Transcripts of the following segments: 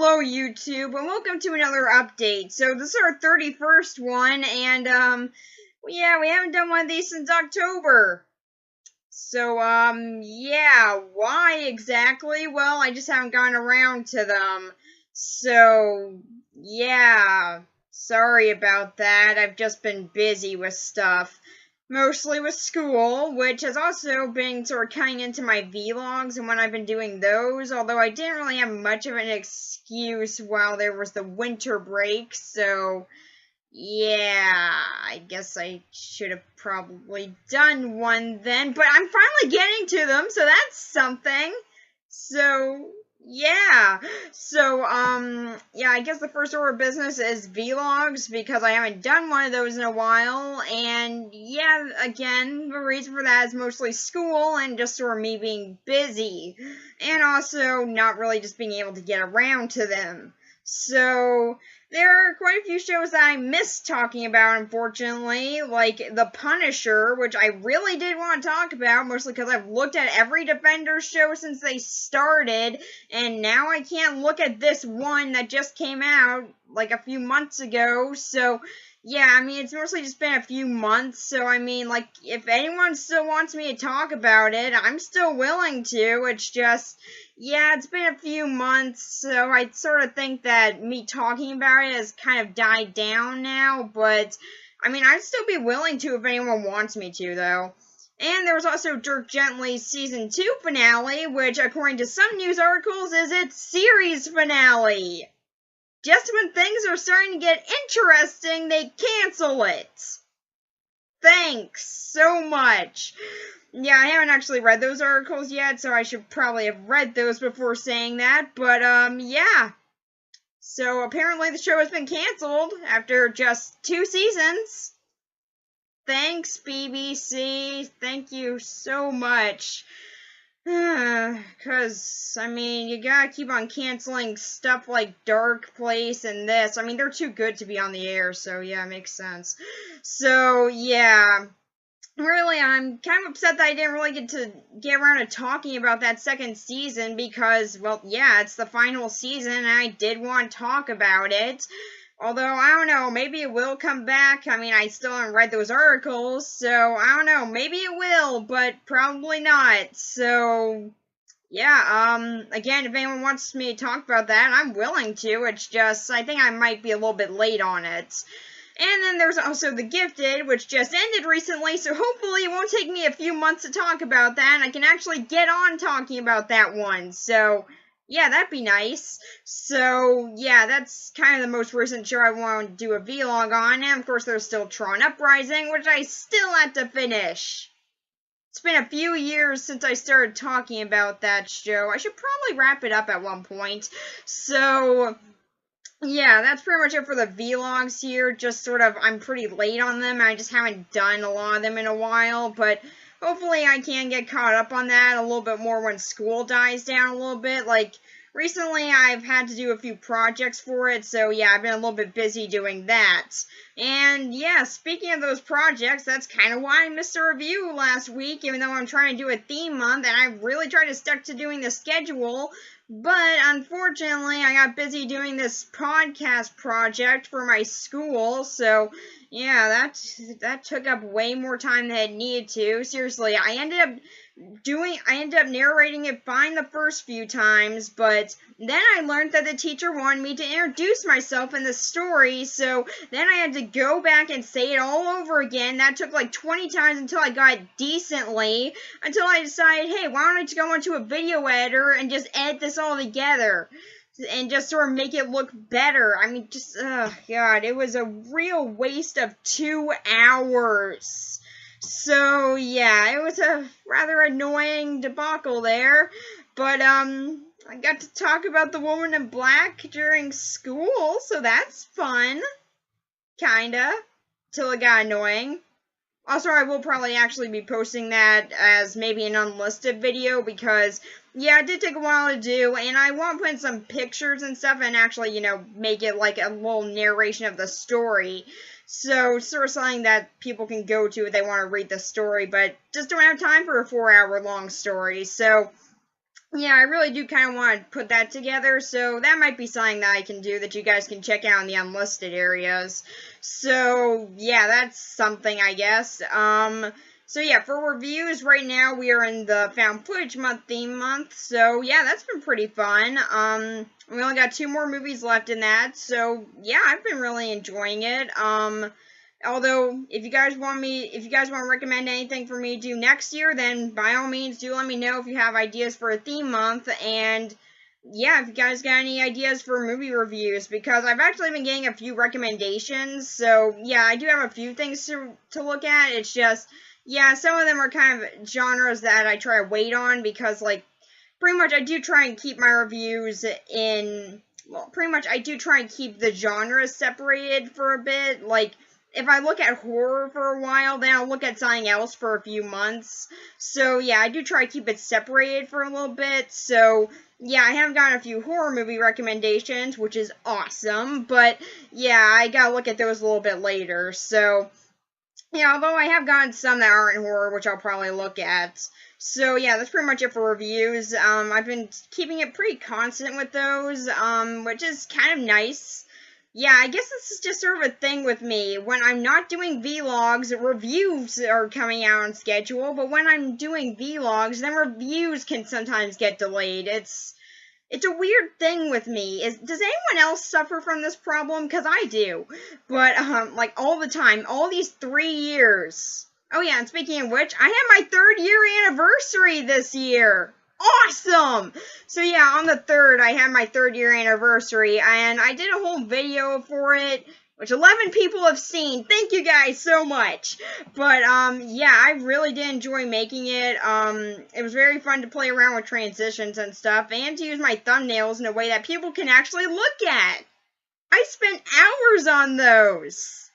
Hello YouTube, and welcome to another update. So this is our 31st one, and yeah, we haven't done one of these since October. So yeah, why exactly? Well, I just haven't gotten around to them. So yeah, sorry about that. I've just been busy with stuff. Mostly with school, which has also been sort of cutting into my vlogs and when I've been doing those, although I didn't really have much of an excuse while there was the winter break, so yeah, I guess I should have probably done one then, but I'm finally getting to them, so that's something. So, yeah. So, yeah, I guess the first order of business is vlogs because I haven't done one of those in a while, and yeah, again, the reason for that is mostly school and just sort of me being busy, and also not really just being able to get around to them. So, there are quite a few shows that I missed talking about, unfortunately, like The Punisher, which I really did want to talk about, mostly because I've looked at every Defenders show since they started, and now I can't look at this one that just came out, like, a few months ago, so yeah, I mean, it's mostly just been a few months, so I mean, like, if anyone still wants me to talk about it, I'm still willing to. It's just, yeah, it's been a few months, so I sort of think that me talking about it has kind of died down now, but, I mean, I'd still be willing to if anyone wants me to, though. And there was also Dirk Gently's Season 2 finale, which, according to some news articles, is its series finale. Just when things are starting to get interesting, they cancel it. Thanks so much. Yeah, I haven't actually read those articles yet, so I should probably have read those before saying that, but, yeah. So, apparently the show has been canceled after just 2 seasons. Thanks, BBC. Thank you so much. Because, I mean, you gotta keep on canceling stuff like Dark Place and this. I mean, they're too good to be on the air, so yeah, it makes sense. So, yeah. Really, I'm kind of upset that I didn't really get around to talking about that second season because, well, yeah, it's the final season and I did want to talk about it. Although, I don't know, maybe it will come back. I mean, I still haven't read those articles, so I don't know. Maybe it will, but probably not. So, yeah, again, if anyone wants me to talk about that, I'm willing to. It's just, I think I might be a little bit late on it. And then there's also The Gifted, which just ended recently, so hopefully it won't take me a few months to talk about that, and I can actually get on talking about that one. So, yeah, that'd be nice. So, yeah, that's kind of the most recent show I want to do a vlog on. And, of course, there's still Tron Uprising, which I still have to finish. It's been a few years since I started talking about that show. I should probably wrap it up at one point. So, yeah, that's pretty much it for the vlogs here. Just sort of, I'm pretty late on them. I just haven't done a lot of them in a while, but hopefully I can get caught up on that a little bit more when school dies down a little bit. Like, recently I've had to do a few projects for it, so yeah, I've been a little bit busy doing that. And yeah, speaking of those projects, that's kind of why I missed a review last week, even though I'm trying to do a theme month, and I really tried to stick to doing the schedule. But unfortunately, I got busy doing this podcast project for my school, so yeah, that took up way more time than it needed to. Seriously, I ended up narrating it fine the first few times, but then I learned that the teacher wanted me to introduce myself in the story, so then I had to go back and say it all over again. That took like 20 times until I got it decently, until I decided, hey, why don't I just go into a video editor and just edit this all together? And just sort of make it look better. I mean, just, God, it was a real waste of 2 hours. So, yeah, it was a rather annoying debacle there, but, I got to talk about The Woman in Black during school, so that's fun. Kinda. Till it got annoying. Also, I will probably actually be posting that as maybe an unlisted video, because, yeah, it did take a while to do, and I want to put in some pictures and stuff, and actually, you know, make it like a little narration of the story. So, sort of something that people can go to if they want to read the story, but just don't have time for a 4-hour long story. So, yeah, I really do kind of want to put that together, so that might be something that I can do that you guys can check out in the unlisted areas. So, yeah, that's something, I guess. So yeah, for reviews, right now we are in the found footage month theme month, so yeah, that's been pretty fun. We only got 2 more movies left in that, so yeah, I've been really enjoying it. Although, if you guys want to recommend anything for me to do next year, then by all means, do let me know if you have ideas for a theme month, and yeah, if you guys got any ideas for movie reviews, because I've actually been getting a few recommendations, so yeah, I do have a few things to look at. It's just, yeah, some of them are kind of genres that I try to wait on, because, like, pretty much I do try and keep my reviews in, well, pretty much I do try and keep the genres separated for a bit. Like, if I look at horror for a while, then I'll look at something else for a few months. So, yeah, I do try to keep it separated for a little bit. So, yeah, I have gotten a few horror movie recommendations, which is awesome. But, yeah, I gotta look at those a little bit later. So, yeah, although I have gotten some that aren't horror, which I'll probably look at. So, yeah, that's pretty much it for reviews. I've been keeping it pretty constant with those, which is kind of nice. Yeah, I guess this is just sort of a thing with me. When I'm not doing vlogs, reviews are coming out on schedule, but when I'm doing vlogs, then reviews can sometimes get delayed. It's a weird thing with me. Does anyone else suffer from this problem? Because I do. But, like, all the time. All these 3 years. Oh, yeah, and speaking of which, I had my 3rd year anniversary this year. Awesome! So, yeah, on the 3rd, I had my 3rd year anniversary, and I did a whole video for it, which 11 people have seen. Thank you guys so much. But, yeah, I really did enjoy making it. It was very fun to play around with transitions and stuff, and to use my thumbnails in a way that people can actually look at. I spent hours on those.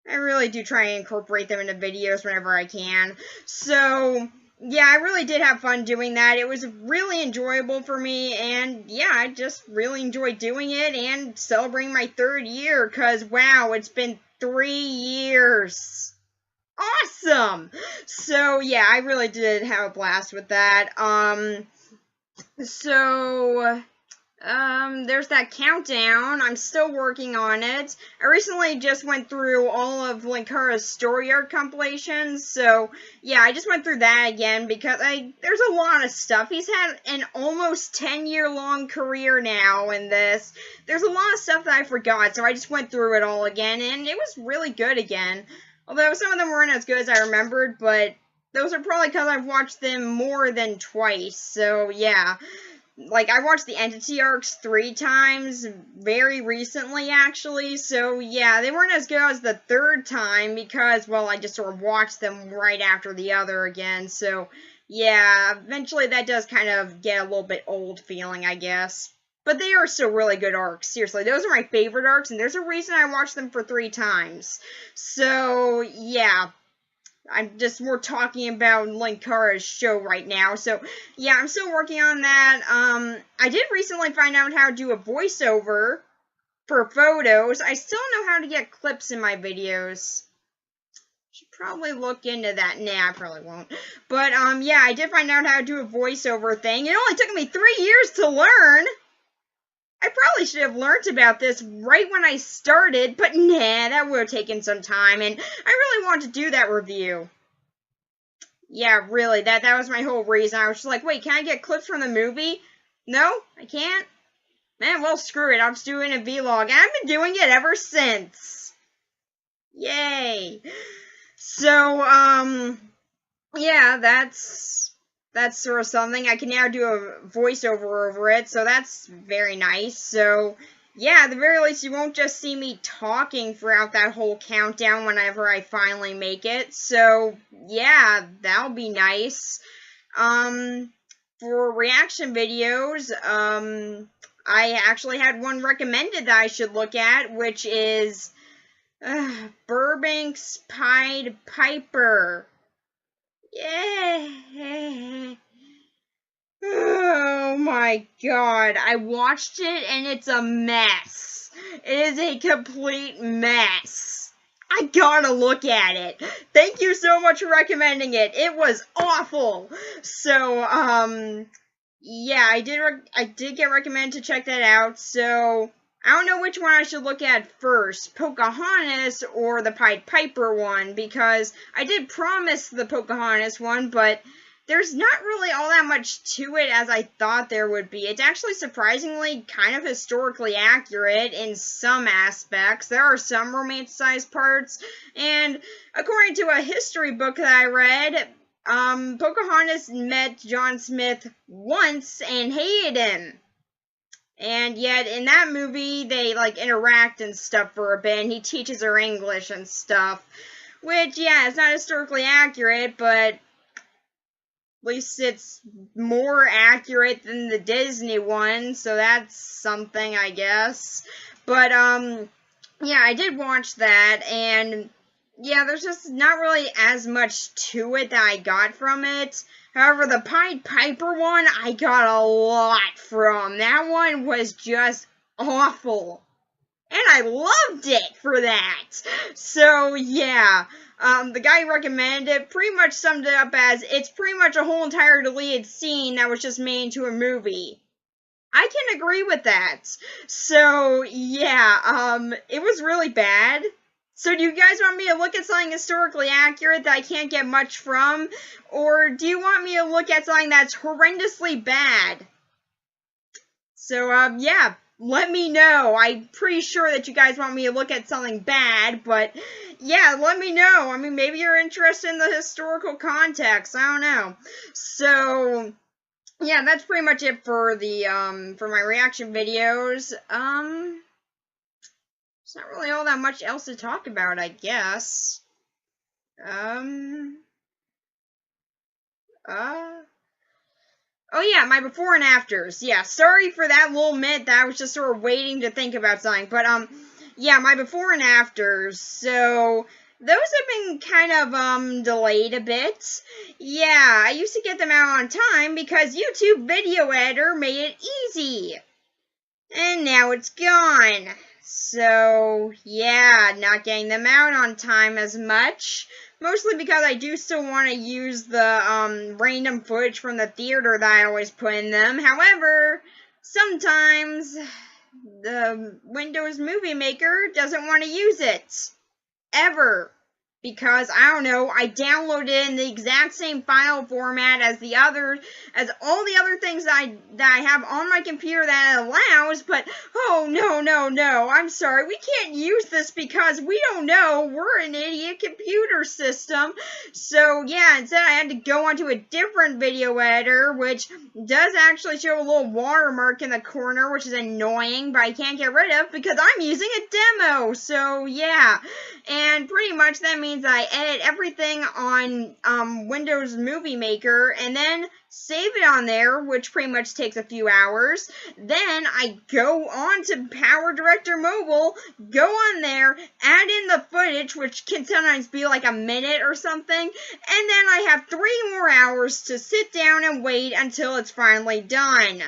I really do try and incorporate them into videos whenever I can. So, yeah, I really did have fun doing that. It was really enjoyable for me, and yeah, I just really enjoyed doing it and celebrating my 3rd year, because wow, it's been 3 years. Awesome! So, yeah, I really did have a blast with that. There's that countdown. I'm still working on it. I recently just went through all of Linkara's story arc compilations, so yeah, I just went through that again because there's a lot of stuff. He's had an almost 10-year-long career now in this. There's a lot of stuff that I forgot, so I just went through it all again, and it was really good again. Although some of them weren't as good as I remembered, but those are probably because I've watched them more than twice, so yeah. Like, I watched the Entity arcs 3 times, very recently, actually, so, yeah, they weren't as good as the 3rd time, because, well, I just sort of watched them right after the other again, so, yeah, eventually that does kind of get a little bit old feeling, I guess. But they are still really good arcs, seriously, those are my favorite arcs, and there's a reason I watched them for 3 times. So, yeah. I'm just more talking about Linkara's show right now. So, yeah, I'm still working on that. I did recently find out how to do a voiceover for photos. I still don't know how to get clips in my videos. Should probably look into that. Nah, I probably won't. But, yeah, I did find out how to do a voiceover thing. It only took me 3 years to learn. I probably should have learned about this right when I started, but nah, that would have taken some time, and I really want to do that review. Yeah, really, that was my whole reason. I was just like, wait, can I get clips from the movie? No, I can't? Man, well, screw it. I'll just do it in a vlog. And I've been doing it ever since. Yay. So, yeah, that's sort of something. I can now do a voiceover over it, so that's very nice. So, yeah, at the very least, you won't just see me talking throughout that whole countdown whenever I finally make it. So, yeah, that'll be nice. For reaction videos, I actually had one recommended that I should look at, which is Burbank's Pied Piper. Yeah. Oh my god, I watched it and it's a mess. It is a complete mess. I gotta look at it. Thank you so much for recommending it. It was awful. So, yeah, I did get recommended to check that out, so I don't know which one I should look at first, Pocahontas or the Pied Piper one, because I did promise the Pocahontas one, but there's not really all that much to it as I thought there would be. It's actually surprisingly kind of historically accurate in some aspects. There are some romanticized parts, and according to a history book that I read, Pocahontas met John Smith once and hated him. And yet, in that movie, they, like, interact and stuff for a bit, and he teaches her English and stuff. Which, yeah, it's not historically accurate, but at least it's more accurate than the Disney one, so that's something, I guess. But, yeah, I did watch that, and yeah, there's just not really as much to it that I got from it. However, the Pied Piper one, I got a lot from. That one was just awful. And I loved it for that. So, yeah. The guy who recommended it pretty much summed it up as, it's pretty much a whole entire deleted scene that was just made into a movie. I can agree with that. So, yeah, it was really bad. So do you guys want me to look at something historically accurate that I can't get much from? Or do you want me to look at something that's horrendously bad? So, yeah, let me know. I'm pretty sure that you guys want me to look at something bad, but yeah, let me know. I mean, maybe you're interested in the historical context. I don't know. So, yeah, that's pretty much it for the, for my reaction videos. There's not really all that much else to talk about, I guess. Oh yeah, my before and afters. Yeah, sorry for that little minute that I was just sort of waiting to think about something. But, yeah, my before and afters. So, those have been kind of, delayed a bit. Yeah, I used to get them out on time because YouTube Video Editor made it easy. And now it's gone. So, yeah, not getting them out on time as much. Mostly because I do still want to use the, random footage from the theater that I always put in them. However, sometimes the Windows Movie Maker doesn't want to use it. Ever. Because, I don't know, I downloaded it in the exact same file format as all the other things that I have on my computer that it allows, but, oh, no, I'm sorry, we can't use this because we don't know, we're an idiot computer system. So, yeah, instead I had to go onto a different video editor, which does actually show a little watermark in the corner, which is annoying, but I can't get rid of because I'm using a demo. So, yeah, and pretty much that means I edit everything on Windows Movie Maker and then save it on there, which pretty much takes a few hours. Then I go on to Power Director Mobile, go on there, add in the footage, which can sometimes be like a minute or something, and then I have 3 more hours to sit down and wait until it's finally done.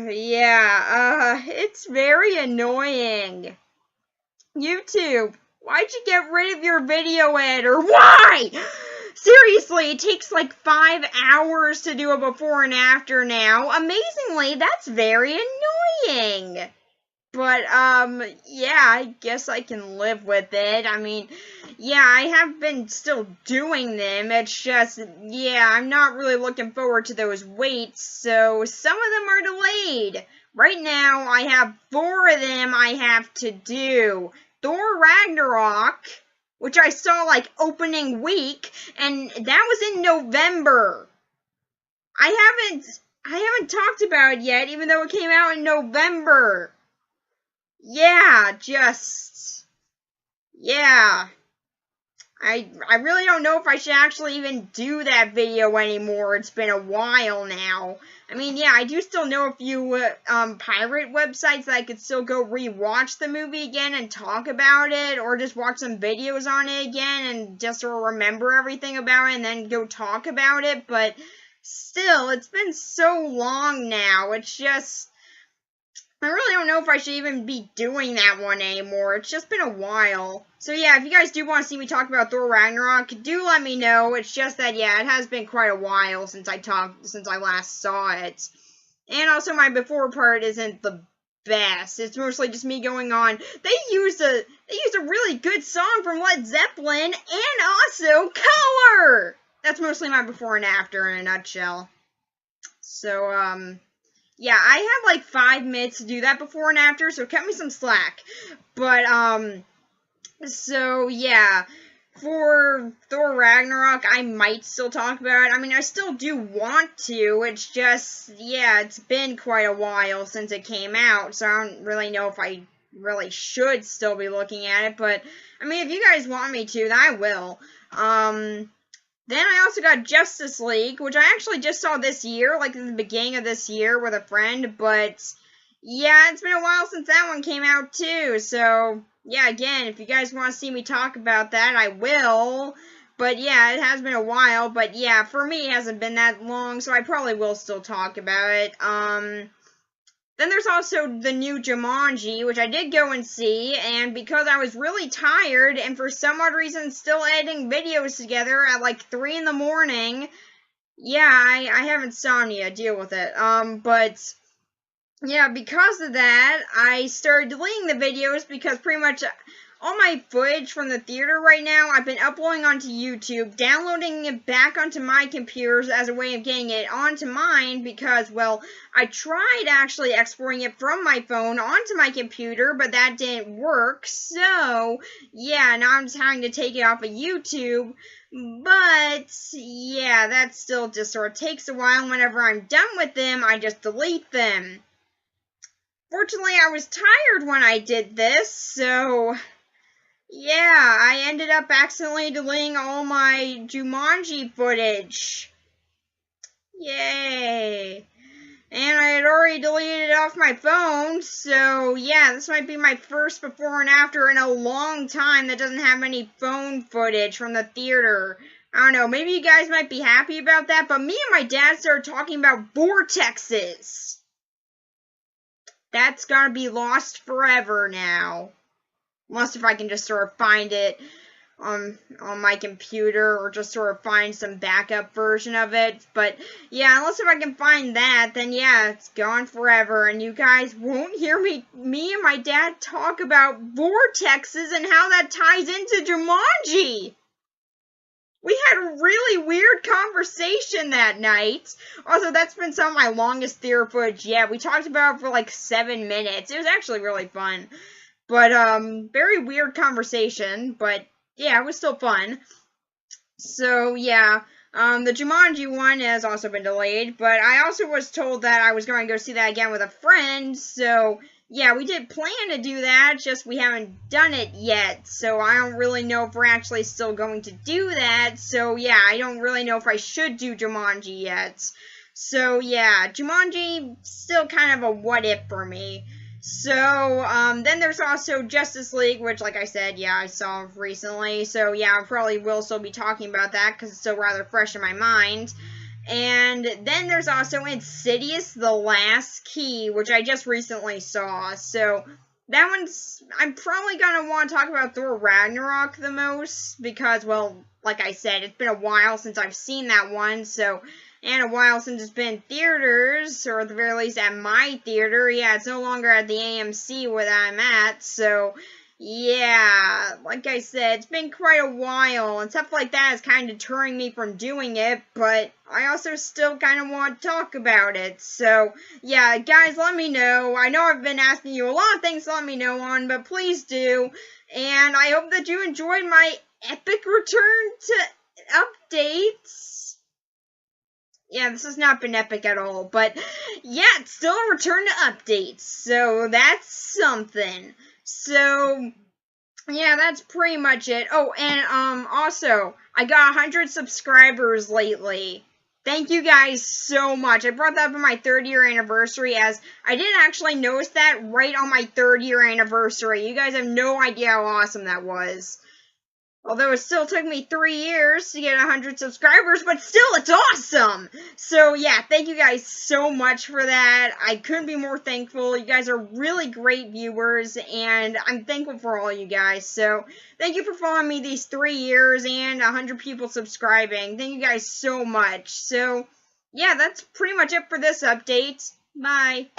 Yeah, it's very annoying. YouTube, why'd you get rid of your video editor? Why? Seriously, it takes like 5 hours to do a before and after now. Amazingly, that's very annoying. But, yeah, I guess I can live with it. I mean, yeah, I have been still doing them. It's just, yeah, I'm not really looking forward to those waits, so some of them are delayed. Right now, I have 4 of them I have to do. Thor Ragnarok, which I saw, like, opening week, and that was in November. I haven't talked about it yet, even though it came out in November. Yeah, yeah. I really don't know if I should actually even do that video anymore. It's been a while now. I mean, yeah, I do still know a few, pirate websites that I could still go rewatch the movie again and talk about it, or just watch some videos on it again and just sort of remember everything about it and then go talk about it, but still, it's been so long now. It's just, I really don't know if I should even be doing that one anymore. It's just been a while. So yeah, if you guys do want to see me talk about Thor Ragnarok, do let me know. It's just that, yeah, it has been quite a while since I last saw it. And also my before part isn't the best. It's mostly just me going on. They used a really good song from Led Zeppelin and also Color. That's mostly my before and after in a nutshell. So, yeah, I have like 5 minutes to do that before and after, so cut me some slack. But, so yeah, for Thor Ragnarok, I might still talk about it. I mean, I still do want to, it's just, yeah, it's been quite a while since it came out, so I don't really know if I really should still be looking at it, but, I mean, if you guys want me to, then I will. Then I also got Justice League, which I actually just saw this year, like in the beginning of this year with a friend, but yeah, it's been a while since that one came out too, so yeah, again, if you guys want to see me talk about that, I will, but yeah, it has been a while, but yeah, for me, it hasn't been that long, so I probably will still talk about it. Then there's also the new Jumanji, which I did go and see, and because I was really tired, and for some odd reason still editing videos together at like 3 in the morning, yeah, I have insomnia, deal with it, but, yeah, because of that, I started deleting the videos because pretty much all my footage from the theater right now, I've been uploading onto YouTube, downloading it back onto my computers as a way of getting it onto mine because, well, I tried actually exporting it from my phone onto my computer, but that didn't work, so, yeah, now I'm just having to take it off of YouTube, but, yeah, that still just sort of takes a while. Whenever I'm done with them, I just delete them. Fortunately, I was tired when I did this, so yeah, I ended up accidentally deleting all my Jumanji footage. Yay. And I had already deleted it off my phone, so yeah, this might be my first before and after in a long time that doesn't have any phone footage from the theater. I don't know, maybe you guys might be happy about that, but me and my dad started talking about vortexes. That's gonna be lost forever now. Unless if I can just sort of find it on my computer or just sort of find some backup version of it. But yeah, unless if I can find that, then yeah, it's gone forever. And you guys won't hear me and my dad talk about vortexes and how that ties into Jumanji. We had a really weird conversation that night. Also, that's been some of my longest theater footage yet. We talked about it for like 7 minutes. It was actually really fun. But, very weird conversation, but, yeah, it was still fun. So, yeah, the Jumanji one has also been delayed, but I also was told that I was going to go see that again with a friend, so, yeah, we did plan to do that, just we haven't done it yet, so I don't really know if we're actually still going to do that, so, yeah, I don't really know if I should do Jumanji yet. So, yeah, Jumanji, still kind of a what-if for me. So, then there's also Justice League, which, like I said, yeah, I saw recently. So, yeah, I probably will still be talking about that because it's still rather fresh in my mind. And then there's also Insidious: The Last Key, which I just recently saw. So, that one's, I'm probably going to want to talk about Thor Ragnarok the most because, well, like I said, it's been a while since I've seen that one, so, and a while since it's been in theaters, or at the very least at my theater. Yeah, it's no longer at the AMC where I'm at, so, yeah, like I said, it's been quite a while, and stuff like that is kind of deterring me from doing it, but I also still kind of want to talk about it, so, yeah, guys, let me know. I know I've been asking you a lot of things to let me know on, but please do, and I hope that you enjoyed my epic return to updates. Yeah, this has not been epic at all, but yeah, it's still a return to updates, so that's something. So, yeah, that's pretty much it. Oh, and, also, I got 100 subscribers lately. Thank you guys so much. I brought that up on my 3rd-year anniversary, as I did actually notice that right on my 3rd-year anniversary. You guys have no idea how awesome that was. Although it still took me 3 years to get 100 subscribers, but still, it's awesome! So, yeah, thank you guys so much for that. I couldn't be more thankful. You guys are really great viewers, and I'm thankful for all you guys. So, thank you for following me these 3 years and 100 people subscribing. Thank you guys so much. So, yeah, that's pretty much it for this update. Bye.